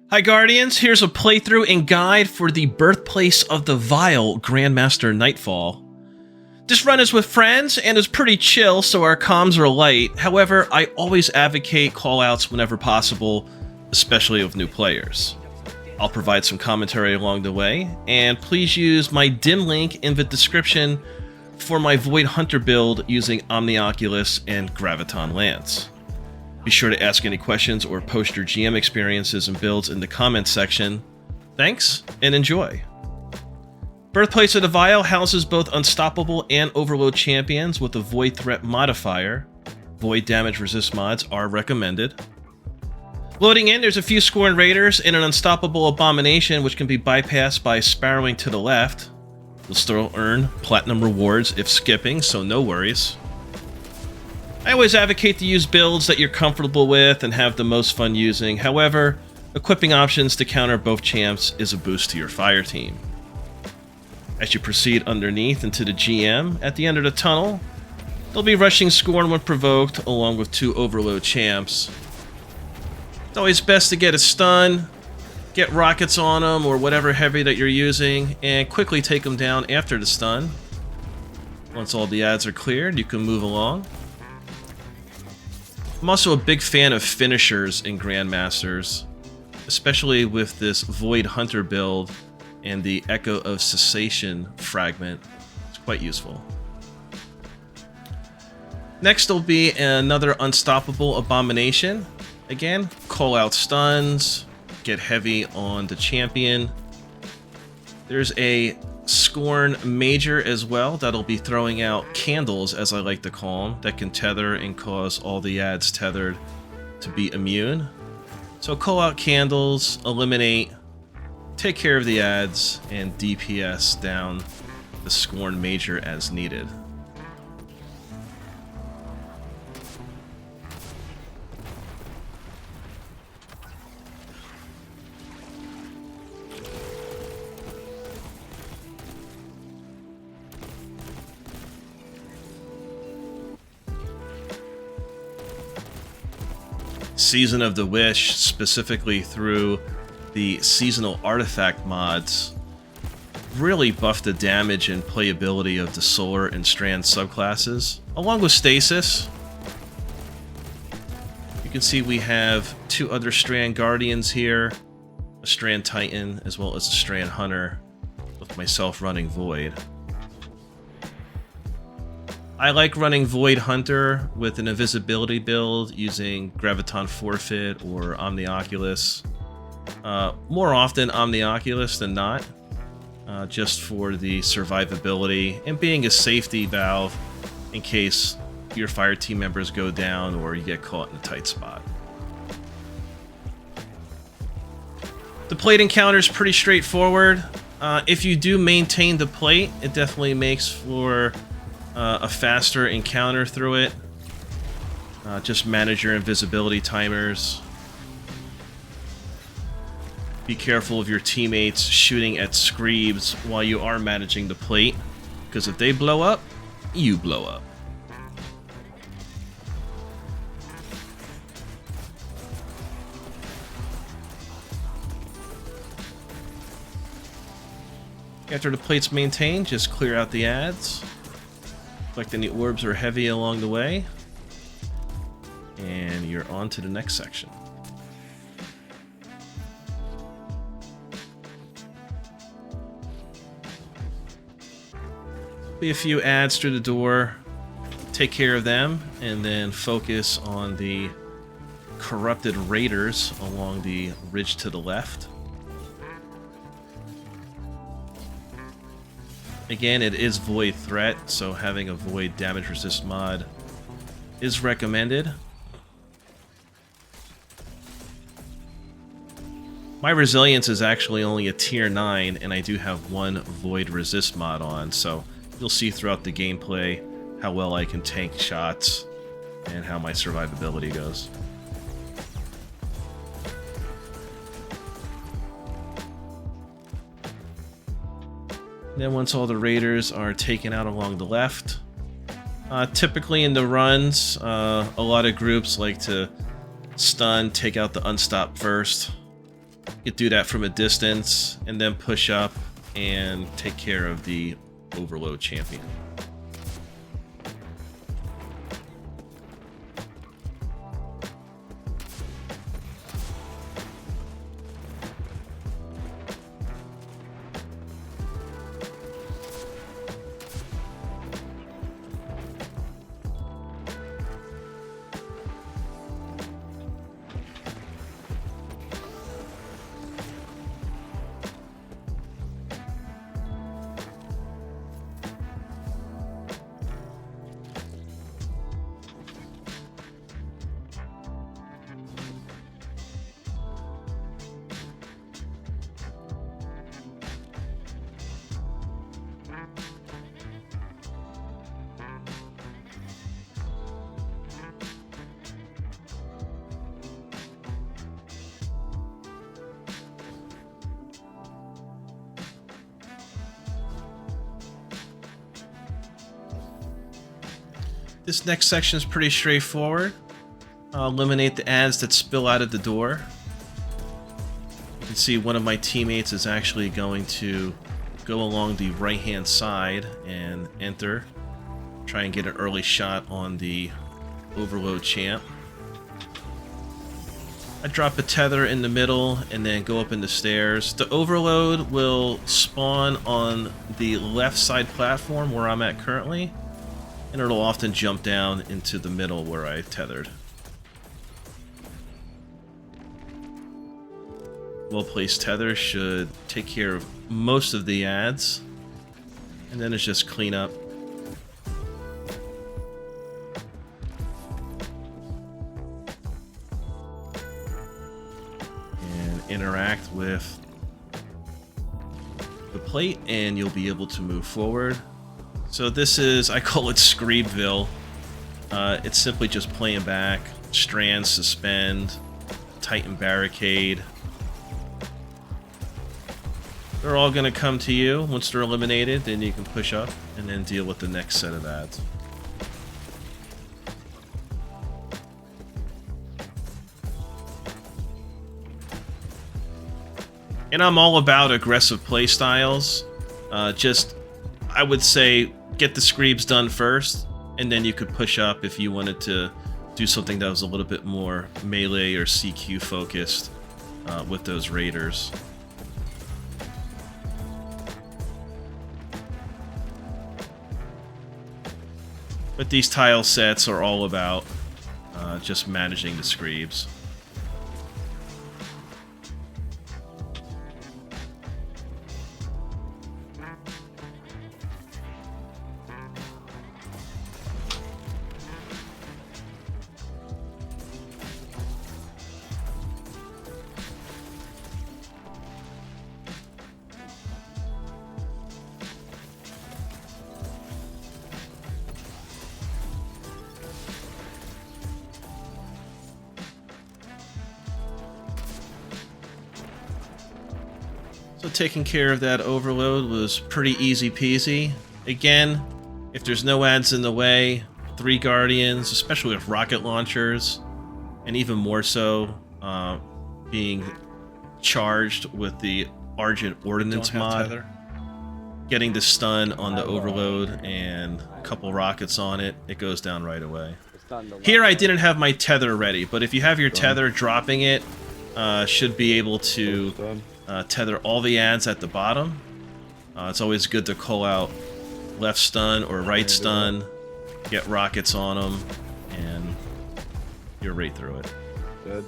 Hi Guardians, here's a playthrough and guide for the Birthplace of the Vile Grandmaster Nightfall. This run is with friends and is pretty chill, so our comms are light. However, I always advocate callouts whenever possible, especially with new players. I'll provide some commentary along the way, and please use my dim link in the description for my Void Hunter build using Omnioculus and Graviton Lance. Be sure to ask any questions or post your GM experiences and builds in the comments section. Thanks, and enjoy! Birthplace of the Vile houses both Unstoppable and Overload champions with a Void Threat modifier. Void damage resist mods are recommended. Loading in, there's a few Scorn Raiders and an Unstoppable Abomination which can be bypassed by sparrowing to the left. You'll still earn Platinum rewards if skipping, so no worries. I always advocate to use builds that you're comfortable with and have the most fun using. However, equipping options to counter both champs is a boost to your Fireteam. As you proceed underneath into the GM, at the end of the tunnel, they'll be rushing Scorn when provoked, along with 2 Overload champs. It's always best to get a stun, get rockets on them or whatever heavy that you're using, and quickly take them down after the stun. Once all the ads are cleared, you can move along. I'm also a big fan of finishers in Grandmasters, especially with this Void Hunter build and the Echo of Cessation fragment. It's quite useful. Next will be another Unstoppable Abomination. Again, call out stuns, get heavy on the champion. There's a Scorn Major as well that'll be throwing out candles, as I like to call them, that can tether and cause all the ads tethered to be immune. So call out candles, eliminate, take care of the ads, and DPS down the Scorn Major as needed. Season of the Wish, specifically through the seasonal artifact mods, really buffed the damage and playability of the Solar and Strand subclasses, along with Stasis. You can see we have 2 other Strand Guardians here, a Strand Titan, as well as a Strand Hunter, with myself running Void. I like running Void Hunter with an invisibility build using Graviton Forfeit or Omnioculus. More often Omnioculus than not, just for the survivability and being a safety valve in case your Fireteam members go down or you get caught in a tight spot. The plate encounter is pretty straightforward. If you do maintain the plate, it definitely makes for a faster encounter through it. Just manage your invisibility timers. Be careful of your teammates shooting at Screebs while you are managing the plate, because if they blow up, you blow up. After the plate's maintained, just clear out the ads. Collecting the orbs are heavy along the way, and you're on to the next section. Be a few ads through the door, take care of them, and then focus on the corrupted raiders along the ridge to the left. Again, it is Void Threat, so having a Void damage resist mod is recommended. My resilience is actually only a tier 9, and I do have 1 Void resist mod on, so you'll see throughout the gameplay how well I can tank shots and how my survivability goes. Then once all the raiders are taken out along the left, typically in the runs, a lot of groups like to stun, take out the unstop first. You could do that from a distance and then push up and take care of the overload champion. This next section is pretty straightforward. I'll eliminate the ads that spill out of the door. You can see one of my teammates is actually going to go along the right-hand side and enter. Try and get an early shot on the overload champ. I drop a tether in the middle and then go up in the stairs. The overload will spawn on the left side platform where I'm at currently. And it'll often jump down into the middle where I tethered. Well-placed tether should take care of most of the ads. And then it's just clean up. And interact with the plate and you'll be able to move forward. So this is, I call it Screebville. It's simply just playing back, strand, suspend, tighten barricade. They're all going to come to you. Once they're eliminated, then you can push up and then deal with the next set of ads. And I'm all about aggressive play styles. I would say get the Screebs done first, and then you could push up if you wanted to do something that was a little bit more melee or CQ focused with those raiders. But these tile sets are all about just managing the Screebs. So taking care of that overload was pretty easy peasy. Again, if there's no ads in the way, 3 Guardians, especially with rocket launchers, and even more so being charged with the Argent Ordnance mod, tether. Getting the stun on the overload and a couple rockets on it, it goes down right away. Here I didn't have my tether ready, but if you have your tether, dropping it should be able to tether all the ads at the bottom. It's always good to call out left stun or right stun, get rockets on them, and you're right through it. Good.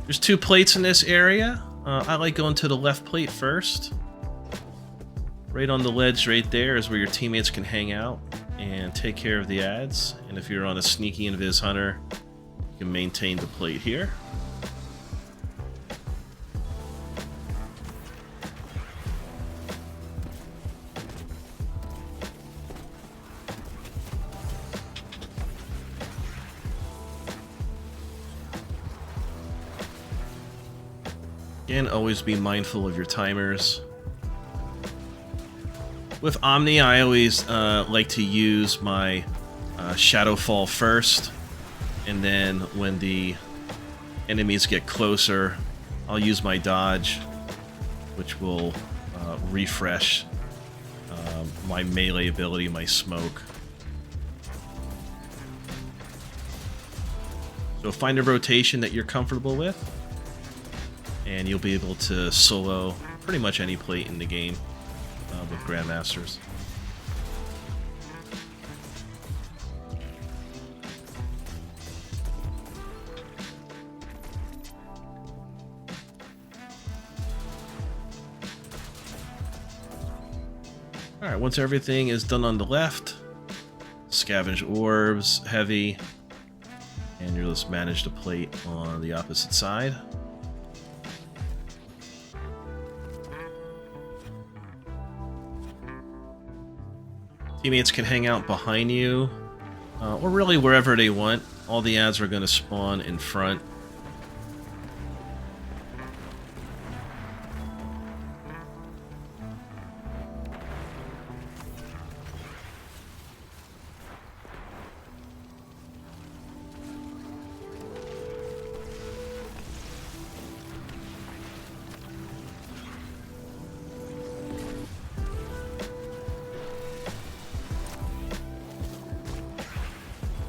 There's 2 plates in this area. I like going to the left plate first. Right on the ledge right there is where your teammates can hang out and take care of the ads. And if you're on a sneaky invis hunter, you can maintain the plate here. Again, always be mindful of your timers. With Omni, I always like to use my Shadowfall first, and then when the enemies get closer, I'll use my dodge, which will refresh my melee ability, my smoke. So find a rotation that you're comfortable with, and you'll be able to solo pretty much any plate in the game with Grandmasters. Alright, once everything is done on the left, scavenge orbs, heavy, and you'll just manage the plate on the opposite side. Teammates can hang out behind you, or really wherever they want. All the ads are going to spawn in front.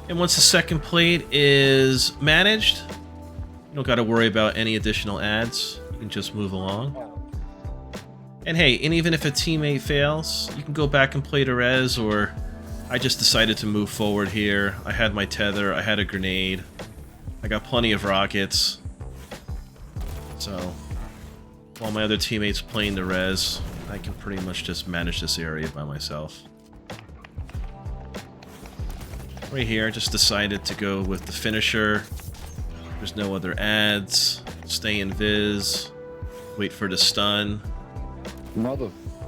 And once the second plate is managed, you don't got to worry about any additional ads. You can just move along. And hey, and even if a teammate fails, you can go back and play the res, or I just decided to move forward here. I had my tether, I had a grenade, I got plenty of rockets. So, while my other teammates playing the res, I can pretty much just manage this area by myself. Right here, I just decided to go with the finisher. There's no other ads. Stay in Viz. Wait for the stun.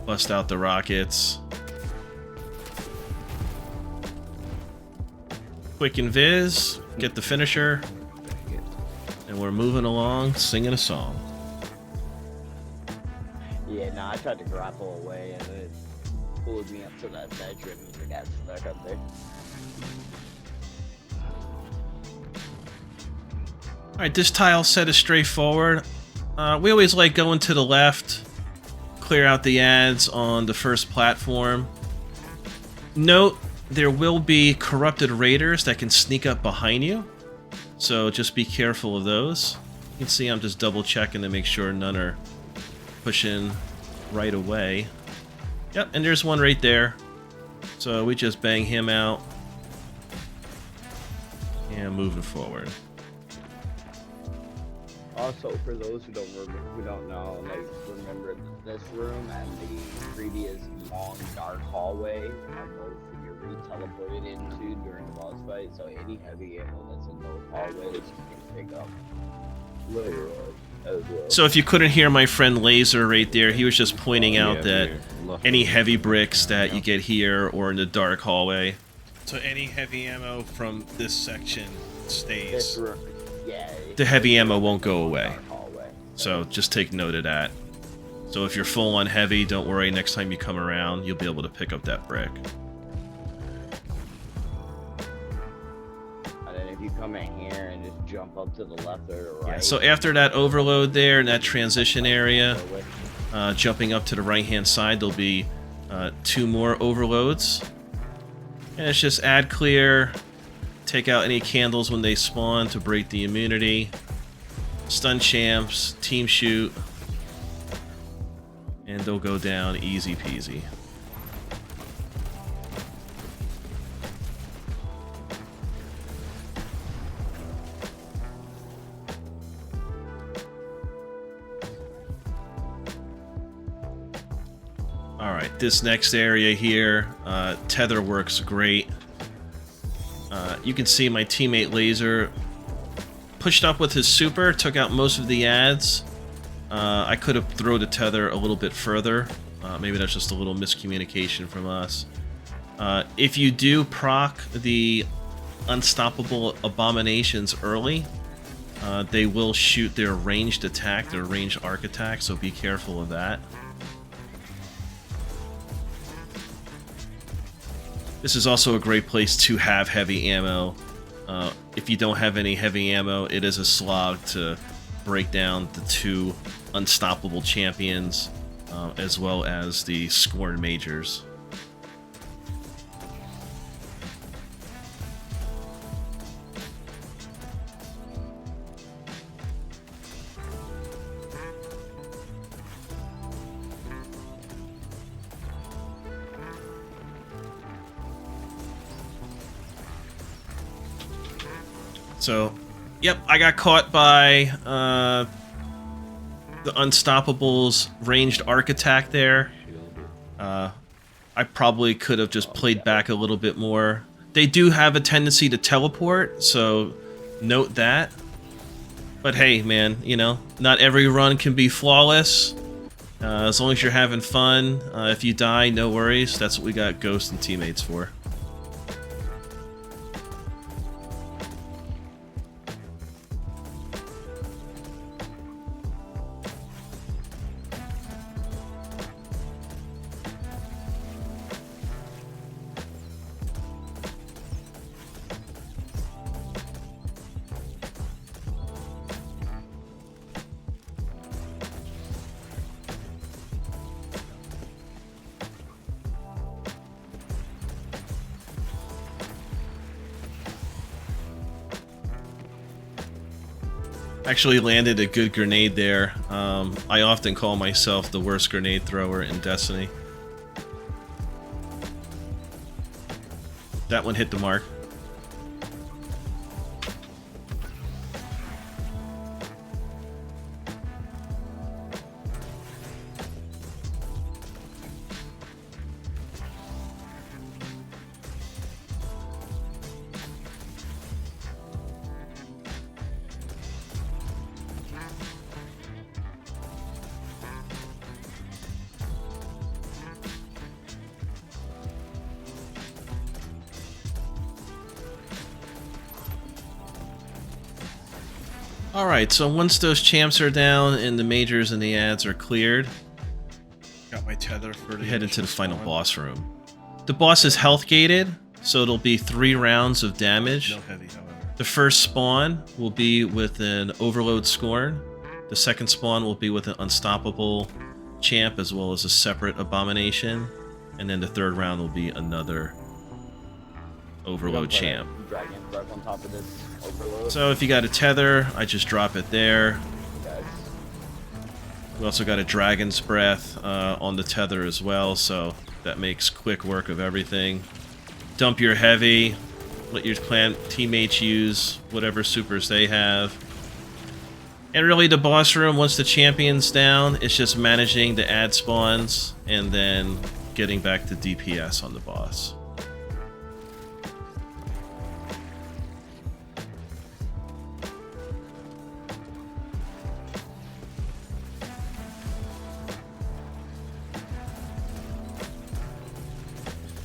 Bust out the rockets. Quick in Viz. Get the finisher. And we're moving along, singing a song. Yeah, no, I tried to grapple away and it pulled me up to that bedroom and I got stuck up there. Alright, this tile set is straightforward. We always like going to the left, clear out the ads on the first platform. Note, there will be corrupted raiders that can sneak up behind you, so just be careful of those. You can see I'm just double checking to make sure none are pushing right away. Yep, and there's one right there. So we just bang him out. And moving forward. Also, for those who don't know, like remember this room and the previous long dark hallway are both you're re-teleported into during the boss fight. So any heavy ammo that's in those hallways you can pick up literally as well. So if you couldn't hear my friend Laser right there, he was just pointing out that any heavy bricks that you get here or in the dark hallway. So any heavy ammo from this section stays. The heavy ammo won't go away. So just take note of that. So if you're full on heavy, don't worry, next time you come around, you'll be able to pick up that brick. And then if you come in here and just jump up to the left or the right. Yeah, so after that overload there in that transition area, jumping up to the right hand side, there'll be 2 more overloads. And it's just add clear, take out any candles when they spawn to break the immunity, stun champs, team shoot, and they'll go down easy peasy. Alright, this next area here, tether works great. You can see my teammate Laser pushed up with his super, took out most of the ads. I could have thrown the tether a little bit further. Maybe that's just a little miscommunication from us. If you do proc the unstoppable abominations early, they will shoot their ranged attack, their ranged arc attack, so be careful of that. This is also a great place to have heavy ammo. If you don't have any heavy ammo, it is a slog to break down the 2 unstoppable champions, as well as the Scorn Majors. So, yep, I got caught by the Unstoppables ranged arc attack there. I probably could have just played back a little bit more. They do have a tendency to teleport, so note that. But hey, man, you know, not every run can be flawless. As long as you're having fun, if you die, no worries. That's what we got Ghost and teammates for. Actually landed a good grenade there. I often call myself the worst grenade thrower in Destiny. That one hit the mark. Alright, so once those champs are down and the majors and the ads are cleared, Got my tether for we head into the final boss room. The boss is health gated, so it'll be 3 rounds of damage. No heavy, however. The first spawn will be with an Overload Scorn. The second spawn will be with an Unstoppable champ as well as a separate Abomination. And then the third round will be another Overload champ. Dragon right on top of this overload. So if you got a tether, I just drop it there. Guys. We also got a Dragon's Breath on the tether as well, so that makes quick work of everything. Dump your heavy, let your clan teammates use whatever supers they have. And really the boss room, once the champion's down, it's just managing the ad spawns and then getting back to DPS on the boss.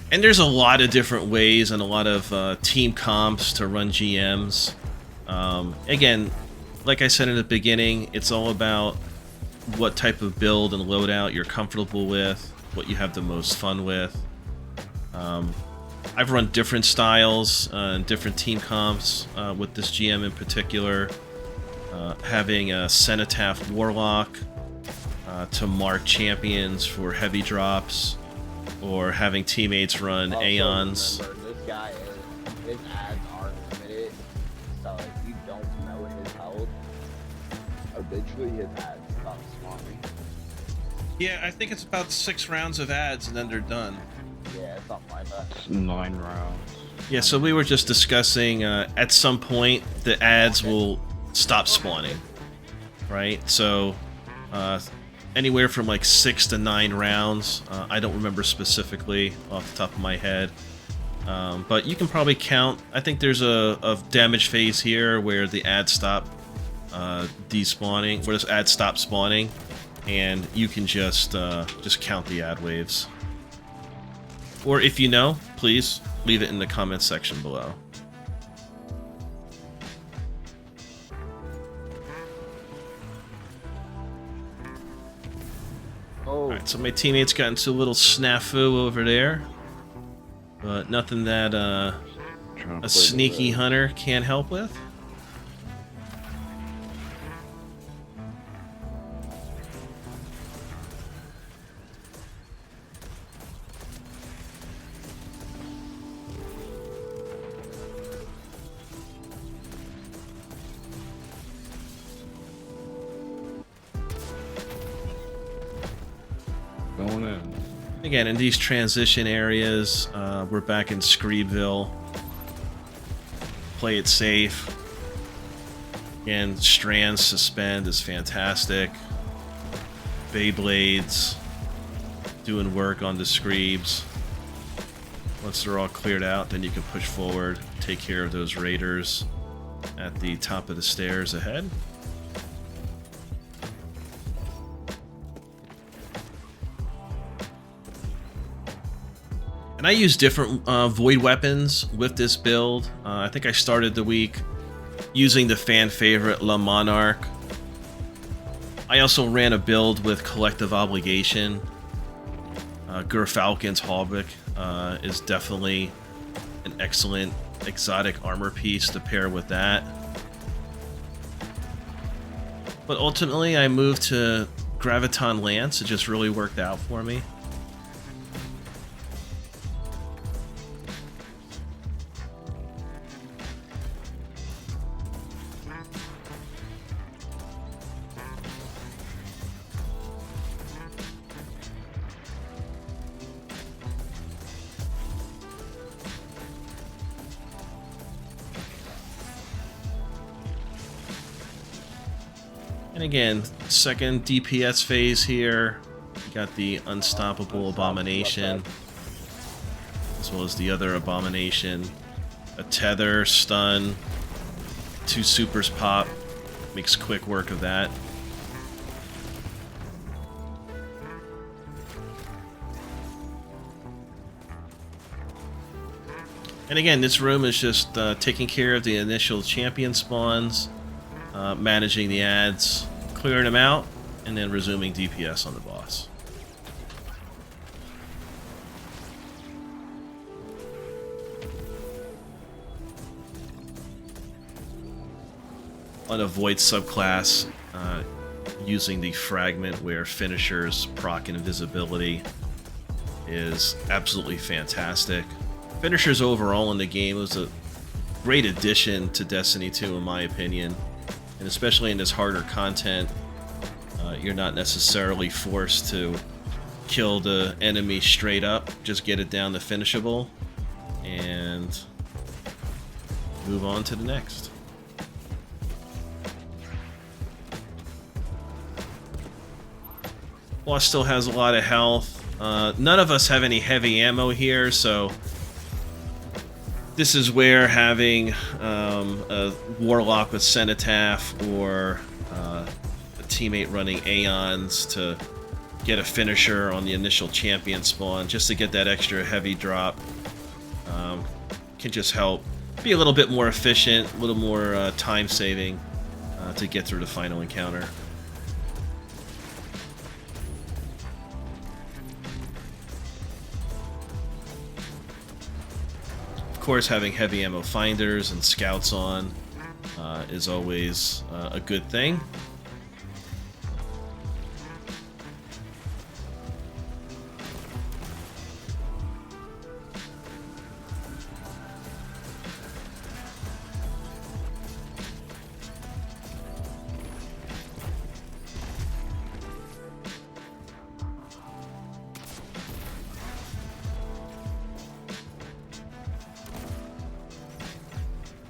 And there's a lot of different ways and a lot of team comps to run GMs. Again, like I said in the beginning, it's all about what type of build and loadout you're comfortable with, what you have the most fun with. I've run different styles and different team comps with this GM in particular. Having a Cenotaph Warlock to mark champions for heavy drops, or having teammates run Also, Aeons. remember, this guy his ads are limited, so if you don't know his health, eventually his ads stop spawning. Yeah, I think it's about 6 rounds of ads and then they're done. Yeah, something like that. It's 9 rounds. Yeah, so we were just discussing at some point the ads will stop spawning, right? So anywhere from like 6 to 9 rounds. I don't remember specifically off the top of my head. But you can probably count. I think there's a damage phase here where the ads stop despawning, where this ads stop spawning, and you can just count the ad waves. Or if you know, please leave it in the comments section below. Alright, so my teammates got into a little snafu over there. But nothing that a sneaky hunter can't help with. Again, in these transition areas, we're back in Screebville. Play it safe. Again, Strand Suspend is fantastic. Beyblades doing work on the Screebs. Once they're all cleared out, then you can push forward, take care of those raiders at the top of the stairs ahead. And I use different void weapons with this build. I think I started the week using the fan favorite La Monarch. I also ran a build with Collective Obligation. Gerfalcon's Hauberk is definitely an excellent exotic armor piece to pair with that. But ultimately I moved to Graviton Lance. It just really worked out for me. And again, second DPS phase here. You got the Unstoppable Abomination, as well as the other Abomination. A Tether, Stun, 2 Supers pop. Makes quick work of that. And again, this room is just taking care of the initial champion spawns. Managing the ads, clearing them out, and then resuming DPS on the boss. On a Void subclass, using the Fragment where finishers proc invisibility is absolutely fantastic. Finishers overall in the game was a great addition to Destiny 2 in my opinion. And especially in this harder content, you're not necessarily forced to kill the enemy straight up. Just get it down to finishable and move on to the next. Boss still has a lot of health. None of us have any heavy ammo here, so this is where having a Warlock with Cenotaph or a teammate running Aeons to get a finisher on the initial champion spawn, just to get that extra heavy drop, can just help be a little bit more efficient, a little more time saving to get through the final encounter. Of course, having heavy ammo finders and scouts on is always a good thing.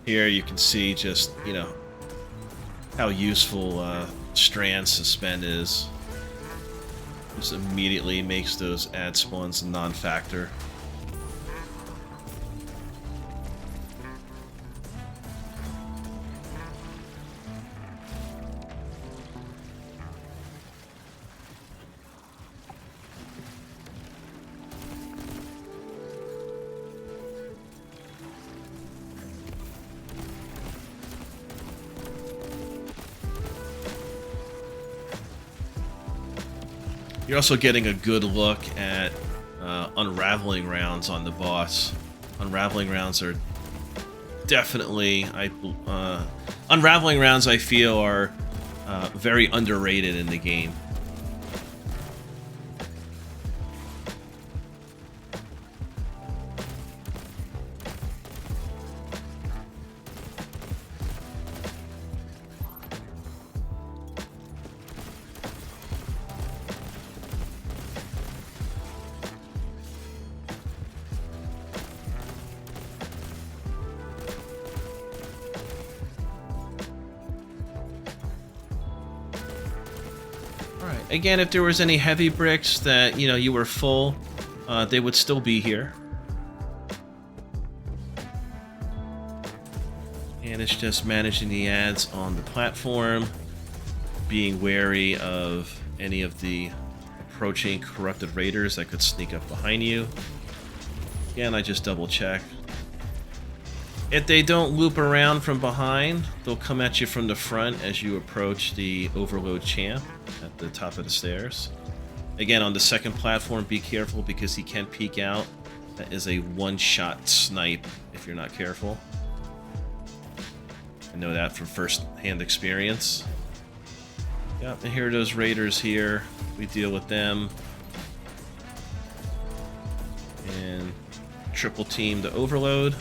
Here you can see just, you know, how useful Strand Suspend is. Just immediately makes those ad spawns a non-factor. You're also getting a good look at unraveling rounds on the boss. Unraveling rounds are definitely, unraveling rounds I feel are very underrated in the game. Alright, again, if there was any heavy bricks that, you know, you were full, they would still be here. And it's just managing the ads on the platform, being wary of any of the approaching corrupted raiders that could sneak up behind you. Again, I just double check. If they don't loop around from behind, they'll come at you from the front as you approach the Overload Champ at the top of the stairs. Again, on the second platform, be careful because he can peek out. That is a one-shot snipe if you're not careful. I know that from first-hand experience. Yep, and here are those raiders here. We deal with them. And triple team the Overload.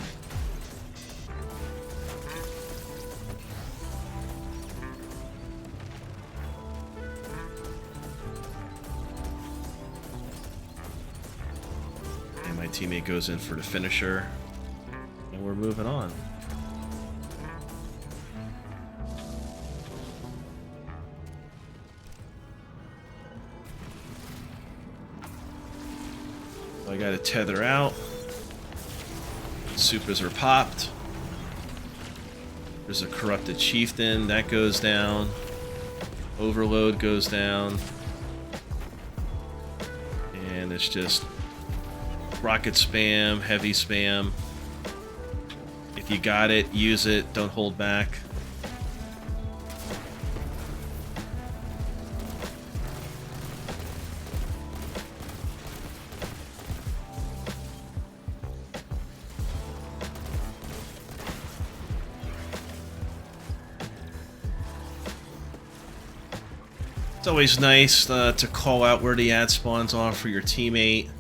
And my teammate goes in for the finisher. And we're moving on. I gotta tether out. Supers are popped. There's a corrupted chieftain that goes down. Overload goes down. And it's just rocket spam, heavy spam. If you got it, use it, don't hold back. It's always nice to call out where the ad spawns are for your teammate.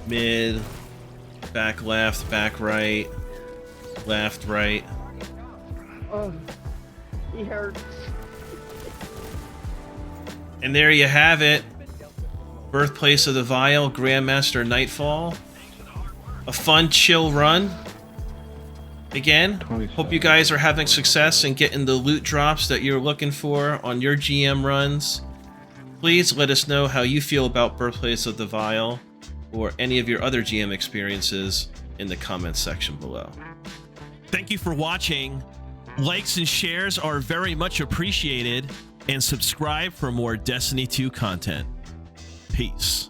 Mid, back left, back right, left, right. Oh, he hurts. And there you have it. Birthplace of the Vile, Grandmaster Nightfall. A fun, chill run. Again, hope you guys are having success and getting the loot drops that you're looking for on your GM runs. Please let us know how you feel about Birthplace of the Vile or any of your other GM experiences in the comments section below. Thank you for watching. Likes and shares are very much appreciated, and subscribe for more Destiny 2 content. Peace.